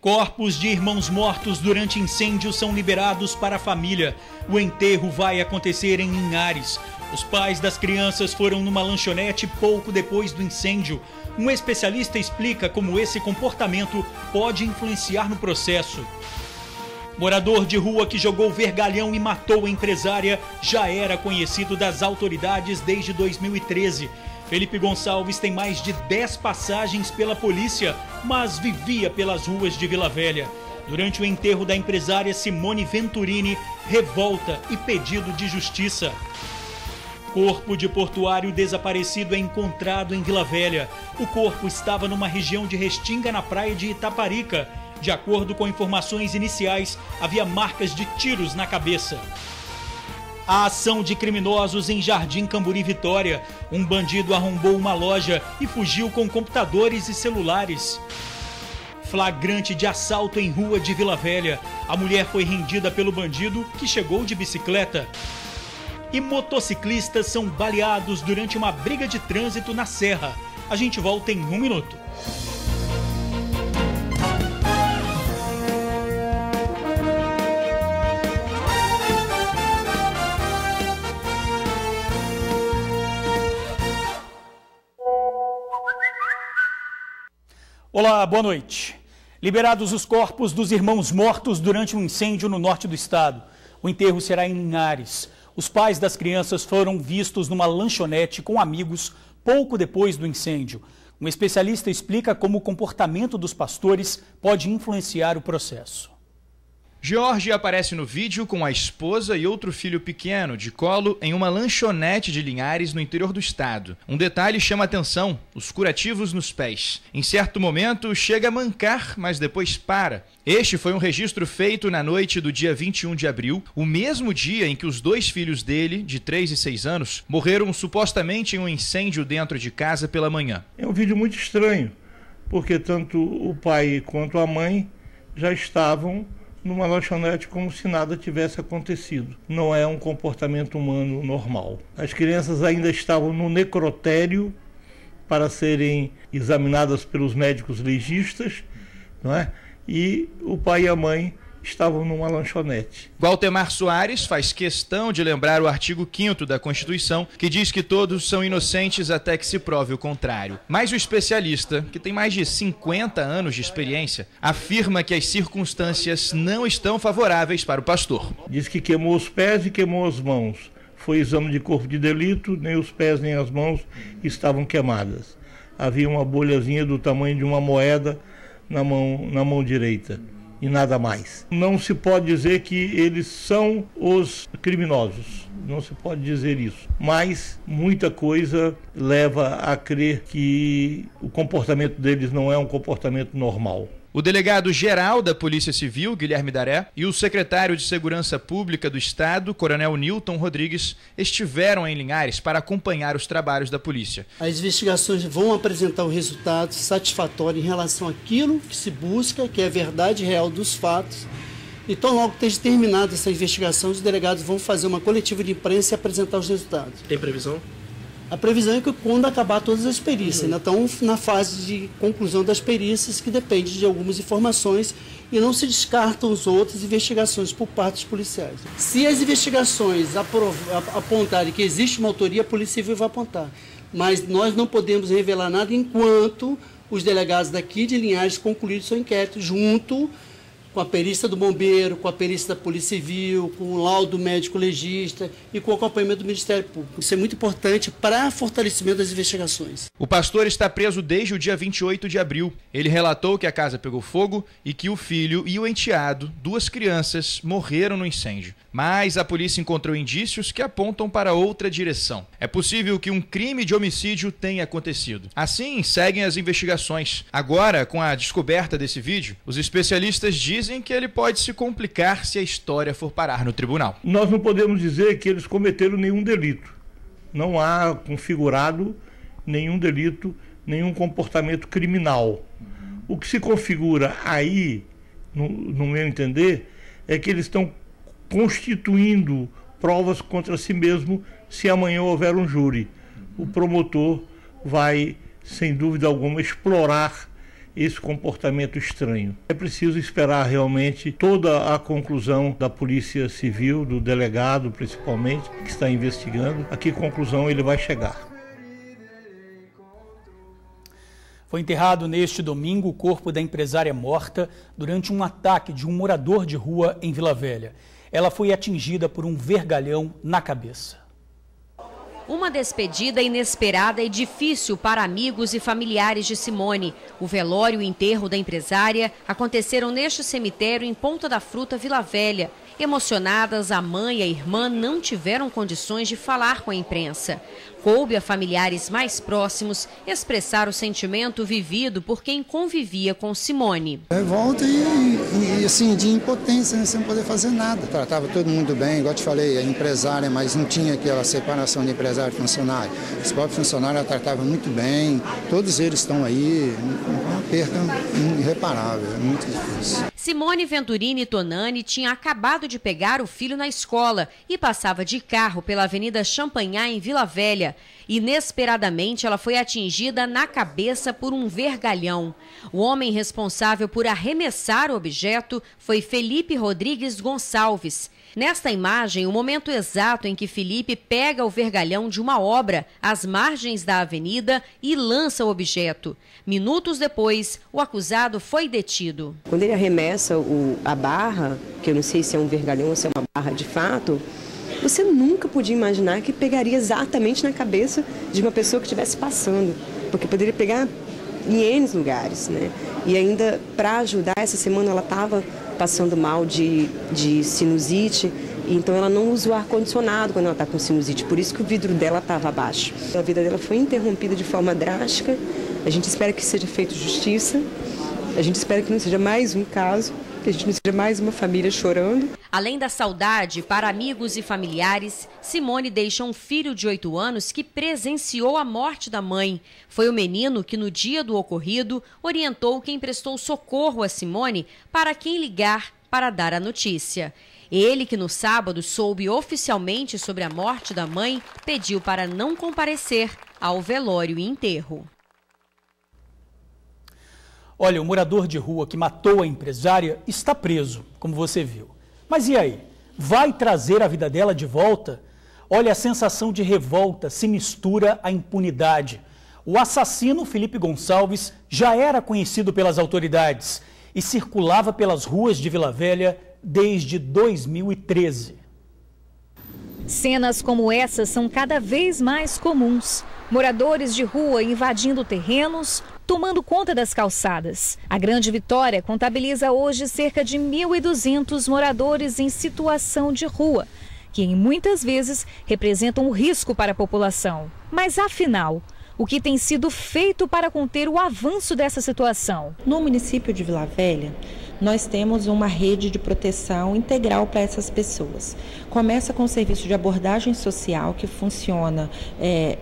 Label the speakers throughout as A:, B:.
A: Corpos de irmãos mortos durante incêndio são liberados para a família. O enterro vai acontecer em Linhares. Os pais das crianças foram numa lanchonete pouco depois do incêndio. Um especialista explica como esse comportamento pode influenciar no processo. Morador de rua que jogou vergalhão e matou a empresária já era conhecido das autoridades desde 2013. Felipe Gonçalves tem mais de 10 passagens pela polícia, mas vivia pelas ruas de Vila Velha. Durante o enterro da empresária Simone Venturini, revolta e pedido de justiça. Corpo de portuário desaparecido é encontrado em Vila Velha. O corpo estava numa região de Restinga, na praia de Itaparica. De acordo com informações iniciais, havia marcas de tiros na cabeça. A ação de criminosos em Jardim Camburi, Vitória. Um bandido arrombou uma loja e fugiu com computadores e celulares. Flagrante de assalto em rua de Vila Velha. A mulher foi rendida pelo bandido, que chegou de bicicleta. E motociclistas são baleados durante uma briga de trânsito na Serra. A gente volta em 1 minuto. Olá, boa noite. Liberados os corpos dos irmãos mortos durante um incêndio no norte do estado. O enterro será em Linhares. Os pais das crianças foram vistos numa lanchonete com amigos pouco depois do incêndio. Um especialista explica como o comportamento dos pastores pode influenciar o processo.
B: Jorge aparece no vídeo com a esposa e outro filho pequeno de colo em uma lanchonete de Linhares, no interior do estado. Um detalhe chama a atenção: os curativos nos pés. Em certo momento chega a mancar, mas depois para. Este foi um registro feito na noite do dia 21 de abril, o mesmo dia em que os 2 filhos dele, de 3 e 6 anos, morreram supostamente em um incêndio dentro de casa pela manhã.
C: É um vídeo muito estranho, porque tanto o pai quanto a mãe já estavam numa lanchonete como se nada tivesse acontecido. Não é um comportamento humano normal. As crianças ainda estavam no necrotério para serem examinadas pelos médicos legistas, não é? E o pai e a mãe estavam numa lanchonete.
B: Waltemar Soares faz questão de lembrar o artigo 5º da Constituição, que diz que todos são inocentes até que se prove o contrário. Mas o especialista, que tem mais de 50 anos de experiência, afirma que as circunstâncias não estão favoráveis para o pastor.
C: Diz que queimou os pés e queimou as mãos. Foi exame de corpo de delito, nem os pés nem as mãos estavam queimadas. Havia uma bolhazinha do tamanho de uma moeda na mão direita. E nada mais. Não se pode dizer que eles são os criminosos, não se pode dizer isso. Mas muita coisa leva a crer que o comportamento deles não é um comportamento normal.
B: O delegado-geral da Polícia Civil, Guilherme Daré, e o secretário de Segurança Pública do Estado, Coronel Nilton Rodrigues, estiveram em Linhares para acompanhar os trabalhos da polícia.
D: As investigações vão apresentar um resultado satisfatório em relação àquilo que se busca, que é a verdade real dos fatos. E tão logo esteja terminada essa investigação, os delegados vão fazer uma coletiva de imprensa e apresentar os resultados.
E: Tem previsão?
D: A previsão é que quando acabar todas as perícias, ainda estão na fase de conclusão das perícias, que depende de algumas informações e não se descartam as outras investigações por parte dos policiais. Se as investigações apontarem que existe uma autoria, a Polícia Civil vai apontar. Mas nós não podemos revelar nada enquanto os delegados daqui de Linhares concluírem seu inquérito junto com a perícia do bombeiro, com a perícia da Polícia Civil, com o laudo médico legista e com o acompanhamento do Ministério Público. Isso é muito importante para o fortalecimento das investigações.
B: O pastor está preso desde o dia 28 de abril. Ele relatou que a casa pegou fogo e que o filho e o enteado, 2 crianças, morreram no incêndio. Mas a polícia encontrou indícios que apontam para outra direção. É possível que um crime de homicídio tenha acontecido. Assim, seguem as investigações. Agora, com a descoberta desse vídeo, os especialistas dizem que ele pode se complicar se a história for parar no tribunal.
C: Nós não podemos dizer que eles cometeram nenhum delito. Não há configurado nenhum delito, nenhum comportamento criminal. O que se configura aí, no meu entender, é que eles estão constituindo provas contra si mesmo se amanhã houver um júri. O promotor vai, sem dúvida alguma, explorar esse comportamento estranho. É preciso esperar realmente toda a conclusão da Polícia Civil, do delegado principalmente, que está investigando, a que conclusão ele vai chegar.
A: Foi enterrado neste domingo o corpo da empresária morta durante um ataque de um morador de rua em Vila Velha. Ela foi atingida por um vergalhão na cabeça.
E: Uma despedida inesperada e difícil para amigos e familiares de Simone. O velório e o enterro da empresária aconteceram neste cemitério em Ponta da Fruta, Vila Velha. Emocionadas, a mãe e a irmã não tiveram condições de falar com a imprensa. Coube a familiares mais próximos expressar o sentimento vivido por quem convivia com Simone.
F: Revolta e assim, de impotência, né, sem poder fazer nada. Tratava todo mundo bem, igual te falei, a empresária, mas não tinha aquela separação de empresário e funcionário. Os próprios funcionários ela tratava muito bem, todos eles estão aí, uma perda irreparável, é muito difícil.
E: Simone Venturini Tonani tinha acabado de pegar o filho na escola e passava de carro pela Avenida Champanhar, em Vila Velha. Inesperadamente, ela foi atingida na cabeça por um vergalhão. O homem responsável por arremessar o objeto foi Felipe Rodrigues Gonçalves. Nesta imagem, o momento exato em que Felipe pega o vergalhão de uma obra às margens da avenida e lança o objeto. Minutos depois, o acusado foi detido.
G: Quando ele arremessa a barra, que eu não sei se é um vergalhão ou se é uma barra de fato, você nunca podia imaginar que pegaria exatamente na cabeça de uma pessoa que estivesse passando, porque poderia pegar em N lugares, né? E ainda, para ajudar, essa semana ela estava passando mal de sinusite, então ela não usa o ar-condicionado quando ela está com sinusite, por isso que o vidro dela estava abaixo. A vida dela foi interrompida de forma drástica, a gente espera que seja feita justiça, a gente espera que não seja mais um caso, que a gente não seja mais uma família chorando.
E: Além da saudade para amigos e familiares, Simone deixa um filho de 8 anos que presenciou a morte da mãe. Foi o menino que, no dia do ocorrido, orientou quem prestou socorro a Simone para quem ligar para dar a notícia. Ele, que no sábado soube oficialmente sobre a morte da mãe, pediu para não comparecer ao velório e enterro.
A: Olha, o morador de rua que matou a empresária está preso, como você viu. Mas e aí? Vai trazer a vida dela de volta? Olha, a sensação de revolta se mistura à impunidade. O assassino, Felipe Gonçalves, já era conhecido pelas autoridades e circulava pelas ruas de Vila Velha desde 2013.
H: Cenas como essas são cada vez mais comuns. Moradores de rua invadindo terrenos, tomando conta das calçadas. A Grande Vitória contabiliza hoje cerca de 1.200 moradores em situação de rua, que muitas vezes representam um risco para a população. Mas afinal, o que tem sido feito para conter o avanço dessa situação?
I: No município de Vila Velha, nós temos uma rede de proteção integral para essas pessoas. Começa com o serviço de abordagem social, que funciona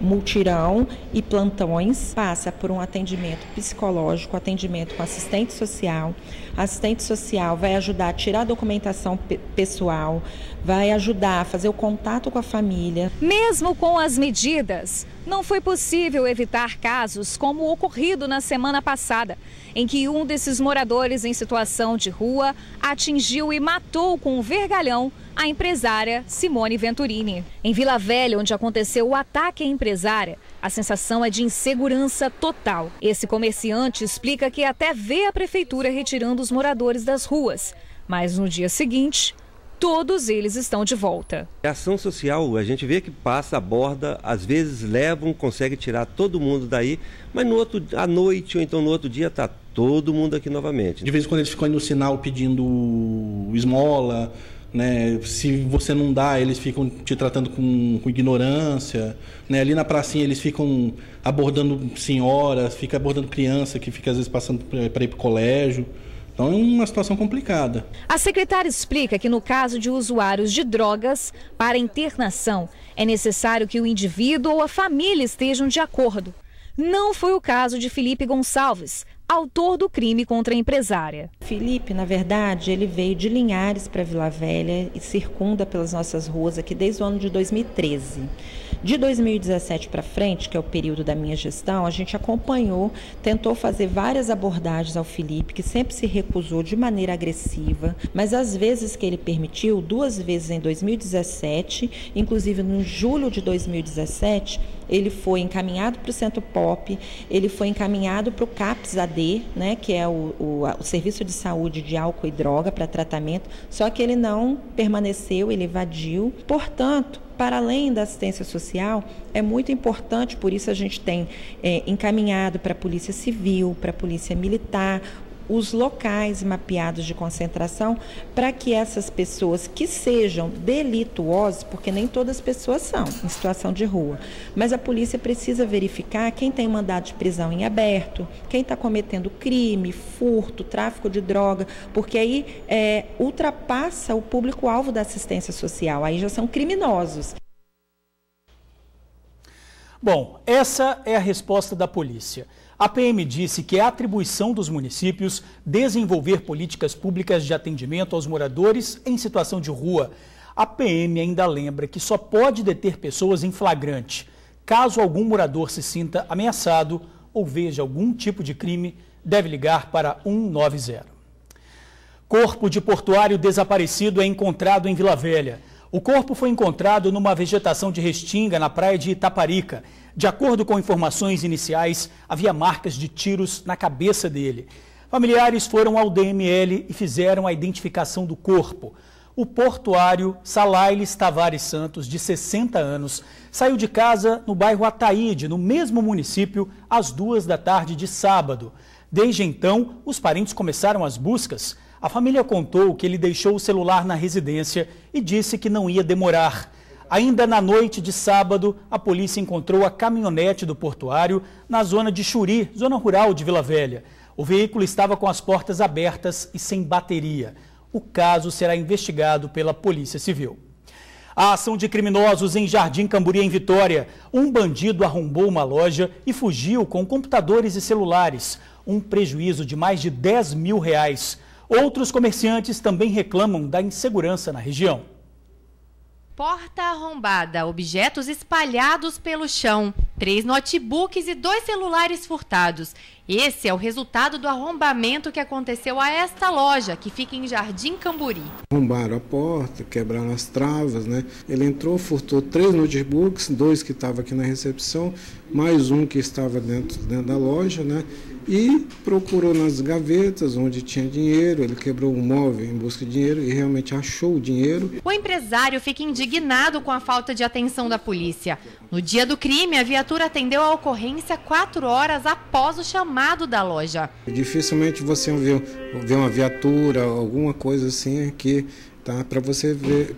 I: multirão e plantões, passa por um atendimento psicológico, atendimento com assistente social. A assistente social vai ajudar a tirar a documentação pessoal, vai ajudar a fazer o contato com a família.
H: Mesmo com as medidas, não foi possível evitar casos como o ocorrido na semana passada, em que um desses moradores em situação de rua atingiu e matou com um vergalhão a empresária Simone Venturini. Em Vila Velha, onde aconteceu o ataque à empresária, a sensação é de insegurança total. Esse comerciante explica que até vê a prefeitura retirando os moradores das ruas, mas no dia seguinte, todos eles estão de volta.
J: A ação social, a gente vê que passa, aborda, às vezes levam, consegue tirar todo mundo daí, mas à noite ou então no outro dia está todo mundo aqui novamente.
K: De vez em quando eles ficam no sinal pedindo esmola, né? Se você não dá, eles ficam te tratando com ignorância, né? Ali na pracinha eles ficam abordando senhoras, ficam abordando criança que fica às vezes passando para ir para o colégio. Então é uma situação complicada.
H: A secretária explica que no caso de usuários de drogas, para internação, é necessário que o indivíduo ou a família estejam de acordo. Não foi o caso de Felipe Gonçalves, autor do crime contra a empresária.
I: Felipe, na verdade, ele veio de Linhares para Vila Velha e circunda pelas nossas ruas aqui desde o ano de 2013. De 2017 para frente, que é o período da minha gestão, a gente acompanhou, tentou fazer várias abordagens ao Felipe, que sempre se recusou de maneira agressiva, mas às vezes que ele permitiu, 2 vezes em 2017, inclusive no julho de 2017, ele foi encaminhado para o Centro Pop, ele foi encaminhado para o CAPS-AD, né, que é o Serviço de Saúde de Álcool e Droga para tratamento, só que ele não permaneceu, ele evadiu. Portanto, para além da assistência social, é muito importante, por isso a gente tem encaminhado para a Polícia Civil, para a Polícia Militar, os locais mapeados de concentração, para que essas pessoas que sejam delituosas, porque nem todas as pessoas são em situação de rua, mas a polícia precisa verificar quem tem mandado de prisão em aberto, quem está cometendo crime, furto, tráfico de droga, porque aí ultrapassa o público-alvo da assistência social, aí já são criminosos.
A: Bom, essa é a resposta da polícia. A PM disse que é atribuição dos municípios desenvolver políticas públicas de atendimento aos moradores em situação de rua. A PM ainda lembra que só pode deter pessoas em flagrante. Caso algum morador se sinta ameaçado ou veja algum tipo de crime, deve ligar para 190. Corpo de portuário desaparecido é encontrado em Vila Velha. O corpo foi encontrado numa vegetação de restinga na praia de Itaparica. De acordo com informações iniciais, havia marcas de tiros na cabeça dele. Familiares foram ao DML e fizeram a identificação do corpo. O portuário Salailes Tavares Santos, de 60 anos, saiu de casa no bairro Ataíde, no mesmo município, às 2 da tarde de sábado. Desde então, os parentes começaram as buscas. A família contou que ele deixou o celular na residência e disse que não ia demorar. Ainda na noite de sábado, a polícia encontrou a caminhonete do portuário na zona de Xuri, zona rural de Vila Velha. O veículo estava com as portas abertas e sem bateria. O caso será investigado pela Polícia Civil. A ação de criminosos em Jardim Camburi, em Vitória. Um bandido arrombou uma loja e fugiu com computadores e celulares. Um prejuízo de mais de R$10 mil. Outros comerciantes também reclamam da insegurança na região.
L: Porta arrombada, objetos espalhados pelo chão, 3 notebooks e 2 celulares furtados. Esse é o resultado do arrombamento que aconteceu a esta loja, que fica em Jardim Camburi.
M: Arrombaram a porta, quebraram as travas, né? Ele entrou, furtou 3 notebooks, 2 que estavam aqui na recepção, mais um que estava dentro da loja, né? E procurou nas gavetas onde tinha dinheiro, ele quebrou um móvel em busca de dinheiro e realmente achou o dinheiro.
L: O empresário fica indignado com a falta de atenção da polícia. No dia do crime, a viatura atendeu a ocorrência 4 horas após o chamado da loja.
M: Dificilmente você vê uma viatura, alguma coisa assim aqui, tá? Para você ver,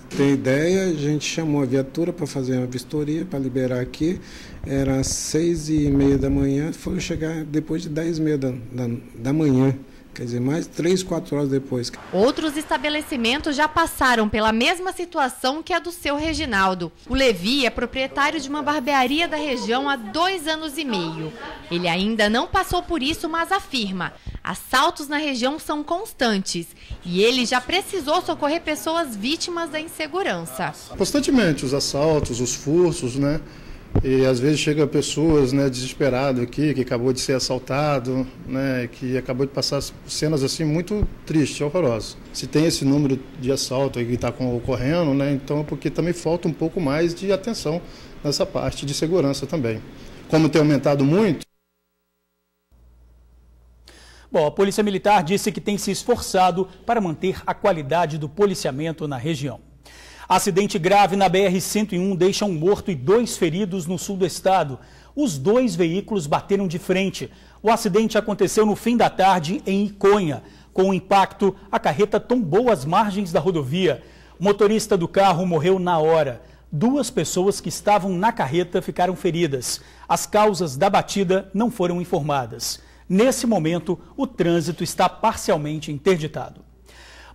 M: ter ideia, a gente chamou a viatura para fazer uma vistoria, para liberar aqui. Era às 6h30 da manhã, foi chegar depois de 10h30 da manhã. Quer dizer, mais 3, 4 horas depois.
L: Outros estabelecimentos já passaram pela mesma situação que a do seu Reginaldo. O Levi é proprietário de uma barbearia da região há 2 anos e meio. Ele ainda não passou por isso, mas afirma: assaltos na região são constantes e ele já precisou socorrer pessoas vítimas da insegurança.
N: Constantemente os assaltos, os furtos, né? E às vezes chegam pessoas, né, desesperadas aqui, que acabou de ser assaltado, né, que acabou de passar cenas assim muito tristes, horrorosas. Se tem esse número de assalto aí que está ocorrendo, né, então é porque também falta um pouco mais de atenção nessa parte de segurança também. Como tem aumentado muito.
A: Bom, a Polícia Militar disse que tem se esforçado para manter a qualidade do policiamento na região. Acidente grave na BR-101 deixa um morto e 2 feridos no sul do estado. Os 2 veículos bateram de frente. O acidente aconteceu no fim da tarde em Iconha. Com o impacto, a carreta tombou às margens da rodovia. O motorista do carro morreu na hora. 2 pessoas que estavam na carreta ficaram feridas. As causas da batida não foram informadas. Nesse momento, o trânsito está parcialmente interditado.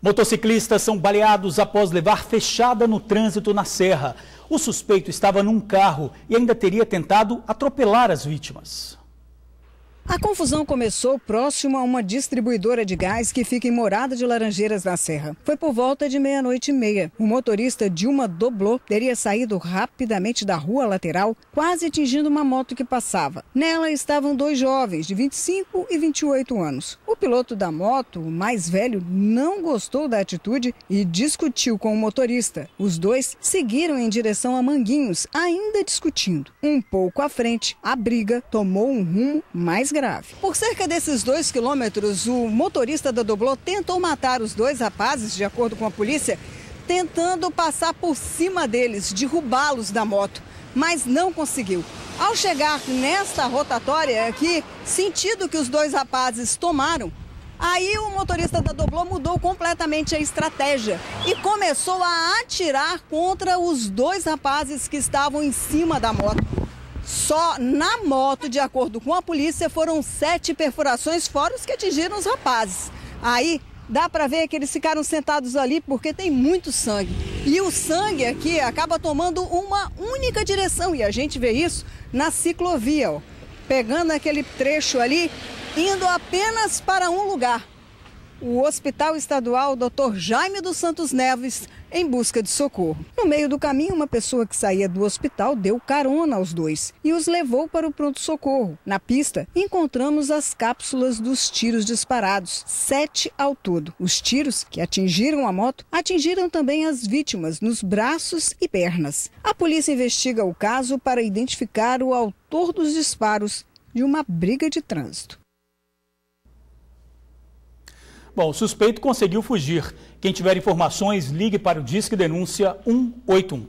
A: Motociclistas são baleados após levar fechada no trânsito na Serra. O suspeito estava num carro e ainda teria tentado atropelar as vítimas.
O: A confusão começou próximo a uma distribuidora de gás que fica em Morada de Laranjeiras, na Serra. Foi por volta de 00:30. O motorista de uma Doblô teria saído rapidamente da rua lateral, quase atingindo uma moto que passava. Nela estavam 2 jovens, de 25 e 28 anos. O piloto da moto, o mais velho, não gostou da atitude e discutiu com o motorista. Os dois seguiram em direção a Manguinhos, ainda discutindo. Um pouco à frente, a briga tomou um rumo mais grave. Por cerca desses 2 quilômetros, o motorista da Doblô tentou matar os 2 rapazes, de acordo com a polícia, tentando passar por cima deles, derrubá-los da moto, mas não conseguiu. Ao chegar nesta rotatória aqui, sentido que os 2 rapazes tomaram, aí o motorista da Doblô mudou completamente a estratégia e começou a atirar contra os 2 rapazes que estavam em cima da moto. Só na moto, de acordo com a polícia, foram 7 perfurações, fora os que atingiram os rapazes. Aí dá para ver que eles ficaram sentados ali porque tem muito sangue. E o sangue aqui acaba tomando uma única direção e a gente vê isso na ciclovia, ó, pegando aquele trecho ali, indo apenas para um lugar. O Hospital Estadual Dr. Jaime dos Santos Neves, em busca de socorro. No meio do caminho, uma pessoa que saía do hospital deu carona aos 2 e os levou para o pronto-socorro. Na pista, encontramos as cápsulas dos tiros disparados, 7 ao todo. Os tiros que atingiram a moto atingiram também as vítimas nos braços e pernas. A polícia investiga o caso para identificar o autor dos disparos de uma briga de trânsito.
A: Bom, o suspeito conseguiu fugir. Quem tiver informações, ligue para o Disque Denúncia 181.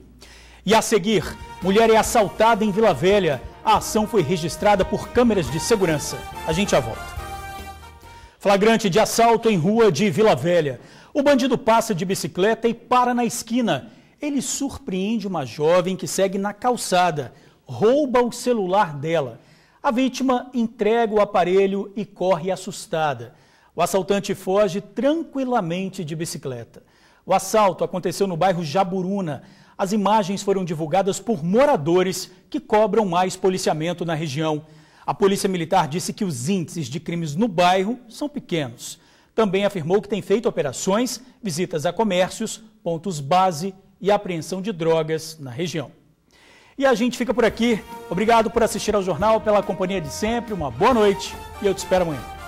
A: E a seguir, mulher é assaltada em Vila Velha. A ação foi registrada por câmeras de segurança. A gente já volta. Flagrante de assalto em rua de Vila Velha. O bandido passa de bicicleta e para na esquina. Ele surpreende uma jovem que segue na calçada. Rouba o celular dela. A vítima entrega o aparelho e corre assustada. O assaltante foge tranquilamente de bicicleta. O assalto aconteceu no bairro Jaburuna. As imagens foram divulgadas por moradores que cobram mais policiamento na região. A Polícia Militar disse que os índices de crimes no bairro são pequenos. Também afirmou que tem feito operações, visitas a comércios, pontos base e apreensão de drogas na região. E a gente fica por aqui. Obrigado por assistir ao jornal, pela companhia de sempre. Uma boa noite e eu te espero amanhã.